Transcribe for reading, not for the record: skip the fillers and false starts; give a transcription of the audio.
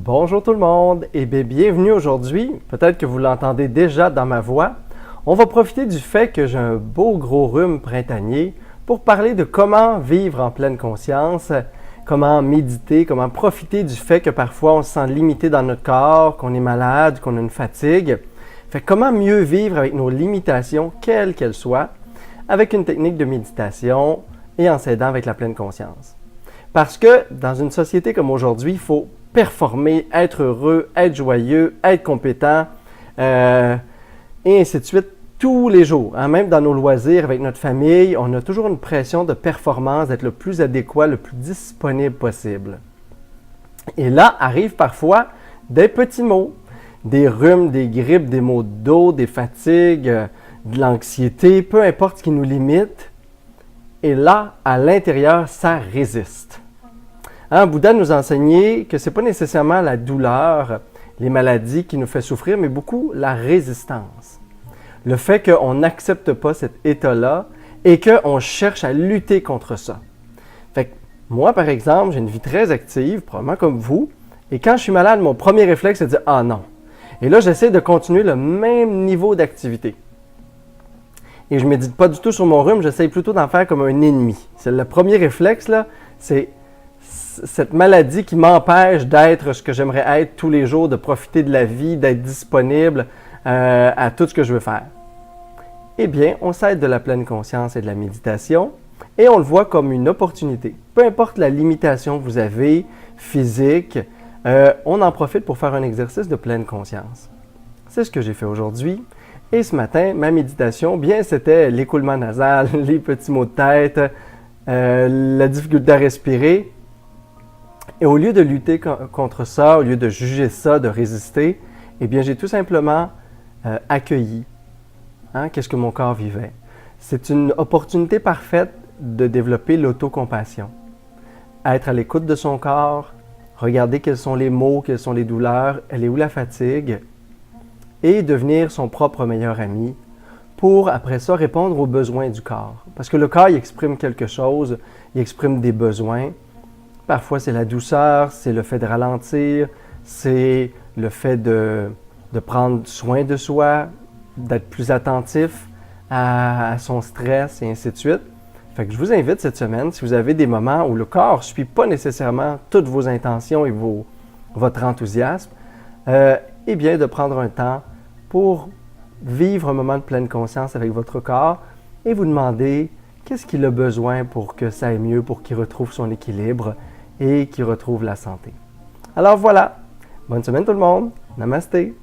Bonjour tout le monde et bienvenue aujourd'hui. Peut-être que vous l'entendez déjà dans ma voix. On va profiter du fait que j'ai un beau gros rhume printanier pour parler de comment vivre en pleine conscience, comment méditer, comment profiter du fait que parfois on se sent limité dans notre corps, qu'on est malade, qu'on a une fatigue. Fait comment mieux vivre avec nos limitations, quelles qu'elles soient, avec une technique de méditation et en s'aidant avec la pleine conscience. Parce que dans une société comme aujourd'hui, il faut performer, être heureux, être joyeux, être compétent, et ainsi de suite, tous les jours. Hein? Même dans nos loisirs, avec notre famille, on a toujours une pression de performance, d'être le plus adéquat, le plus disponible possible. Et là, arrivent parfois des petits maux, des rhumes, des grippes, des maux de dos, des fatigues, de l'anxiété, peu importe ce qui nous limite. Et là, à l'intérieur, ça résiste. Hein, Bouddha nous a enseigné que ce n'est pas nécessairement la douleur, les maladies qui nous fait souffrir, mais beaucoup la résistance. Le fait qu'on n'accepte pas cet état-là et qu'on cherche à lutter contre ça. Fait que moi, par exemple, j'ai une vie très active, probablement comme vous, et quand je suis malade, mon premier réflexe, c'est de dire « Ah non ». Et là, j'essaie de continuer le même niveau d'activité. Et je ne médite pas du tout sur mon rhume, j'essaie plutôt d'en faire comme un ennemi. C'est le premier réflexe, là, c'est cette maladie qui m'empêche d'être ce que j'aimerais être tous les jours, de profiter de la vie, d'être disponible à tout ce que je veux faire. Eh bien, on s'aide de la pleine conscience et de la méditation et on le voit comme une opportunité. Peu importe la limitation que vous avez, physique, on en profite pour faire un exercice de pleine conscience. C'est ce que j'ai fait aujourd'hui. Et ce matin, ma méditation, bien, c'était l'écoulement nasal, les petits maux de tête, la difficulté à respirer. Et au lieu de lutter contre ça, au lieu de juger ça, de résister, eh bien, j'ai tout simplement accueilli qu'est-ce que mon corps vivait. C'est une opportunité parfaite de développer l'autocompassion. Être à l'écoute de son corps, regarder quels sont les maux, quelles sont les douleurs, elle est où la fatigue, et devenir son propre meilleur ami pour, après ça, répondre aux besoins du corps. Parce que le corps, il exprime quelque chose, il exprime des besoins. Parfois, c'est la douceur, c'est le fait de ralentir, c'est le fait de prendre soin de soi, d'être plus attentif à son stress et ainsi de suite. Fait que je vous invite cette semaine, si vous avez des moments où le corps ne suit pas nécessairement toutes vos intentions et votre enthousiasme, eh bien, de prendre un temps pour vivre un moment de pleine conscience avec votre corps et vous demander qu'est-ce qu'il a besoin pour que ça aille mieux, pour qu'il retrouve son équilibre et qu'il retrouve la santé. Alors voilà, bonne semaine tout le monde, namasté!